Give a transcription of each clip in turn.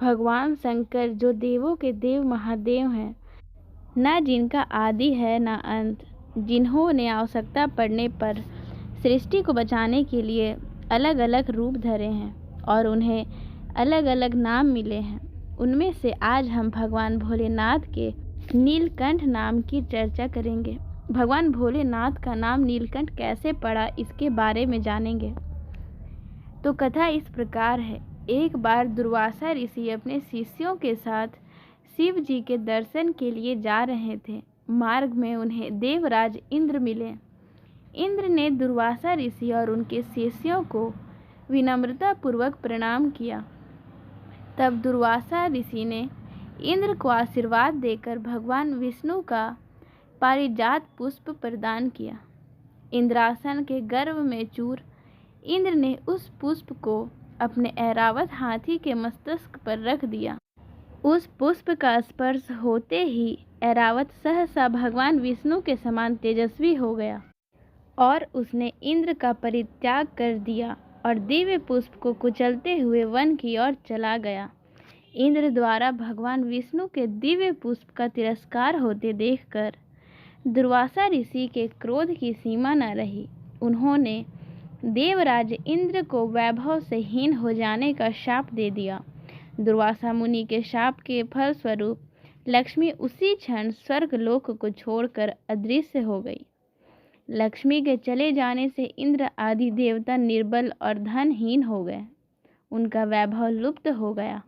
भगवान शंकर जो देवों के देव महादेव हैं, न जिनका आदि है न अंत, जिन्होंने आवश्यकता पड़ने पर सृष्टि को बचाने के लिए अलग अलग रूप धरे हैं और उन्हें अलग अलग नाम मिले हैं, उनमें से आज हम भगवान भोलेनाथ के नीलकंठ नाम की चर्चा करेंगे। भगवान भोलेनाथ का नाम नीलकंठ कैसे पड़ा, इसके बारे में जानेंगे। तो कथा इस प्रकार है। एक बार दुर्वासा ऋषि अपने शिष्यों के साथ शिव जी के दर्शन के लिए जा रहे थे। मार्ग में उन्हें देवराज इंद्र मिले। इंद्र ने दुर्वासा ऋषि और उनके शिष्यों को विनम्रता पूर्वक प्रणाम किया। तब दुर्वासा ऋषि ने इंद्र को आशीर्वाद देकर भगवान विष्णु का पारिजात पुष्प प्रदान किया। इंद्रासन के गर्भ में चूर इंद्र ने उस पुष्प को अपने ऐरावत हाथी के मस्तक पर रख दिया। उस पुष्प का स्पर्श होते ही ऐरावत सहसा भगवान विष्णु के समान तेजस्वी हो गया और उसने इंद्र का परित्याग कर दिया और दिव्य पुष्प को कुचलते हुए वन की ओर चला गया। इंद्र द्वारा भगवान विष्णु के दिव्य पुष्प का तिरस्कार होते देखकर दुर्वासा ऋषि के क्रोध की सीमा न रही। उन्होंने देवराज इंद्र को वैभव से हीन हो जाने का शाप दे दिया। दुर्वासा मुनि के शाप के फलस्वरूप लक्ष्मी उसी क्षण स्वर्गलोक को छोड़कर अदृश्य हो गई। लक्ष्मी के चले जाने से इंद्र आदि देवता निर्बल और धनहीन हो गए। उनका वैभव लुप्त हो गया।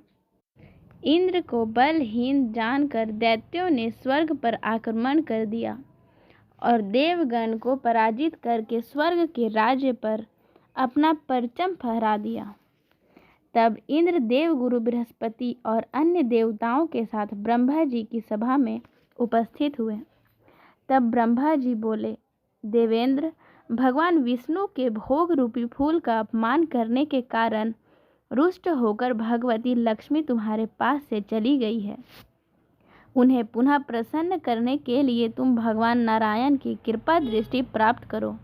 इंद्र को बलहीन जानकर दैत्यों ने स्वर्ग पर आक्रमण कर दिया और देवगण को पराजित करके स्वर्ग के राज्य पर अपना परचम फहरा दिया। तब इंद्र देवगुरु बृहस्पति और अन्य देवताओं के साथ ब्रह्मा जी की सभा में उपस्थित हुए। तब ब्रह्मा जी बोले, देवेंद्र, भगवान विष्णु के भोग रूपी फूल का अपमान करने के कारण रुष्ट होकर भगवती लक्ष्मी तुम्हारे पास से चली गई है। उन्हें पुनः प्रसन्न करने के लिए तुम भगवान नारायण की कृपा दृष्टि प्राप्त करो।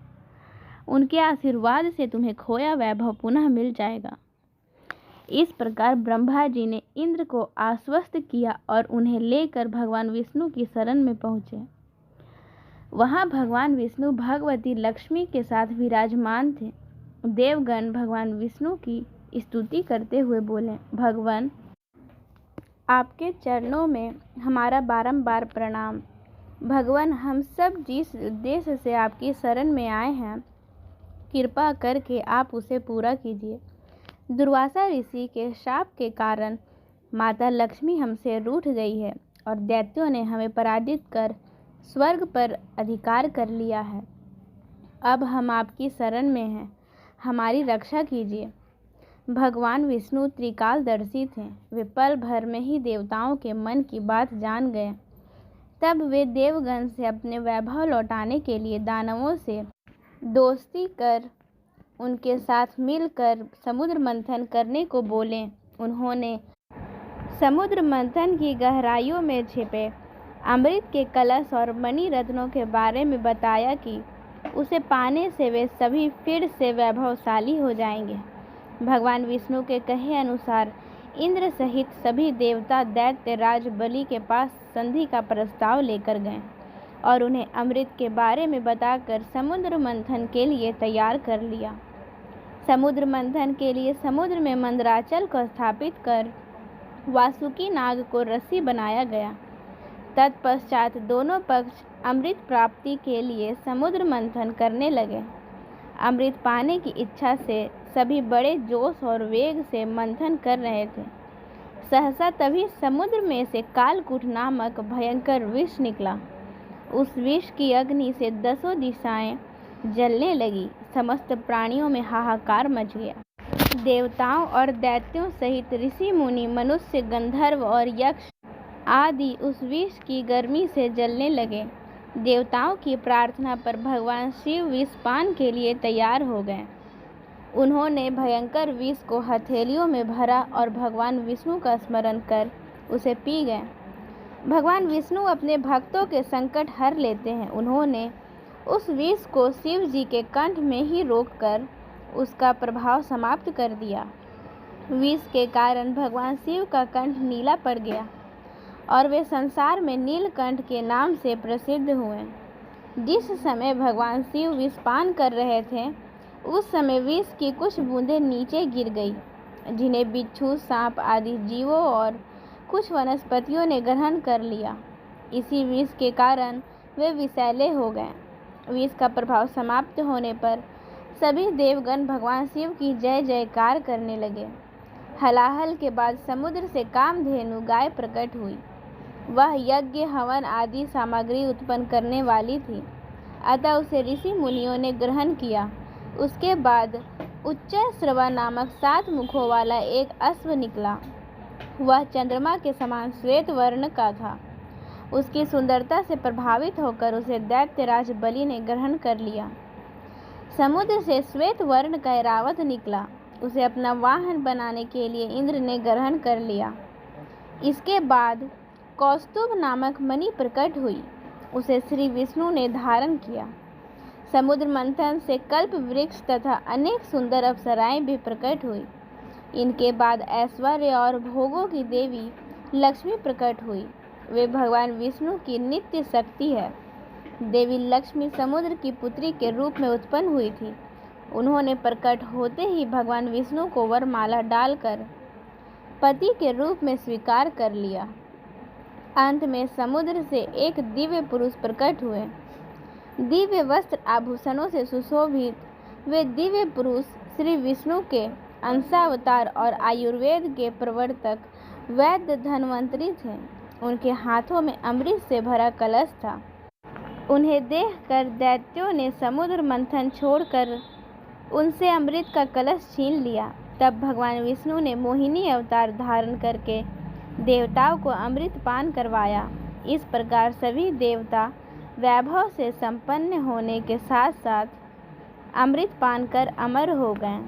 उनके आशीर्वाद से तुम्हें खोया वैभव पुनः मिल जाएगा। इस प्रकार ब्रह्मा जी ने इंद्र को आश्वस्त किया और उन्हें लेकर भगवान विष्णु की शरण में पहुँचे। वहाँ भगवान विष्णु भगवती लक्ष्मी के साथ विराजमान थे। देवगण भगवान विष्णु की स्तुति करते हुए बोले, भगवान, आपके चरणों में हमारा बारंबार प्रणाम। भगवान, हम सब जिस उद्देश्य से आपकी शरण में आए हैं, कृपा करके आप उसे पूरा कीजिए। दुर्वासा ऋषि के शाप के कारण माता लक्ष्मी हमसे रूठ गई है और दैत्यों ने हमें पराजित कर स्वर्ग पर अधिकार कर लिया है। अब हम आपकी शरण में हैं, हमारी रक्षा कीजिए। भगवान विष्णु त्रिकालदर्शी थे। वे पल भर में ही देवताओं के मन की बात जान गए। तब वे देवगण से अपने वैभव लौटाने के लिए दानवों से दोस्ती कर उनके साथ मिलकर समुद्र मंथन करने को बोले। उन्होंने समुद्र मंथन की गहराइयों में छिपे अमृत के कलश और मणि रत्नों के बारे में बताया कि उसे पाने से वे सभी फिर से वैभवशाली हो जाएंगे। भगवान विष्णु के कहे अनुसार इंद्र सहित सभी देवता दैत्य राज बलि के पास संधि का प्रस्ताव लेकर गए और उन्हें अमृत के बारे में बताकर समुद्र मंथन के लिए तैयार कर लिया। समुद्र मंथन के लिए समुद्र में मंदराचल को स्थापित कर वासुकी नाग को रस्सी बनाया गया। तत्पश्चात दोनों पक्ष अमृत प्राप्ति के लिए समुद्र मंथन करने लगे। अमृत पाने की इच्छा से सभी बड़े जोश और वेग से मंथन कर रहे थे। सहसा तभी समुद्र में से कालकूट नामक भयंकर विष निकला। उस विष की अग्नि से 10 दिशाएं जलने लगी। समस्त प्राणियों में हाहाकार मच गया। देवताओं और दैत्यों सहित ऋषि मुनि, मनुष्य, गंधर्व और यक्ष आदि उस विष की गर्मी से जलने लगे। देवताओं की प्रार्थना पर भगवान शिव विष पान के लिए तैयार हो गए। उन्होंने भयंकर विष को हथेलियों में भरा और भगवान विष्णु का स्मरण कर उसे पी गए। भगवान विष्णु अपने भक्तों के संकट हर लेते हैं। उन्होंने उस विष को शिव जी के कंठ में ही रोककर उसका प्रभाव समाप्त कर दिया। विष के कारण भगवान शिव का कंठ नीला पड़ गया और वे संसार में नीलकंठ के नाम से प्रसिद्ध हुए। जिस समय भगवान शिव विष पान कर रहे थे, उस समय विष की कुछ बूंदें नीचे गिर गई, जिन्हें बिच्छू, सांप आदि जीवों और कुछ वनस्पतियों ने ग्रहण कर लिया। इसी विष के कारण वे विषैले हो गए। विष का प्रभाव समाप्त होने पर सभी देवगण भगवान शिव की जय जयकार करने लगे। हलाहल के बाद समुद्र से कामधेनु गाय प्रकट हुई। वह यज्ञ, हवन आदि सामग्री उत्पन्न करने वाली थी, अतः उसे ऋषि मुनियों ने ग्रहण किया। उसके बाद उच्चैःश्रवा नामक 7 मुखों वाला एक अश्व निकला। वह चंद्रमा के समान श्वेत वर्ण का था। उसकी सुंदरता से प्रभावित होकर उसे दैत्यराज बलि ने ग्रहण कर लिया। समुद्र से श्वेत वर्ण का ऐरावत निकला। उसे अपना वाहन बनाने के लिए इंद्र ने ग्रहण कर लिया। इसके बाद कौस्तुभ नामक मणि प्रकट हुई। उसे श्री विष्णु ने धारण किया। समुद्र मंथन से कल्प वृक्ष तथा अनेक सुंदर अप्सराएं भी प्रकट हुई। इनके बाद ऐश्वर्य और भोगों की देवी लक्ष्मी प्रकट हुई। वे भगवान विष्णु की नित्य शक्ति है। देवी लक्ष्मी समुद्र की पुत्री के रूप में उत्पन्न हुई थी। उन्होंने प्रकट होते ही भगवान विष्णु को वरमाला डालकर पति के रूप में स्वीकार कर लिया। अंत में समुद्र से एक दिव्य पुरुष प्रकट हुए। दिव्य वस्त्र आभूषणों से सुशोभित वे दिव्य पुरुष श्री विष्णु के अंशावतार और आयुर्वेद के प्रवर्तक वैद्य धन्वंतरी थे। उनके हाथों में अमृत से भरा कलश था। उन्हें देखकर दैत्यों ने समुद्र मंथन छोड़कर उनसे अमृत का कलश छीन लिया। तब भगवान विष्णु ने मोहिनी अवतार धारण करके देवताओं को अमृत पान करवाया। इस प्रकार सभी देवता वैभव से संपन्न होने के साथ साथ अमृत पान कर अमर हो गए।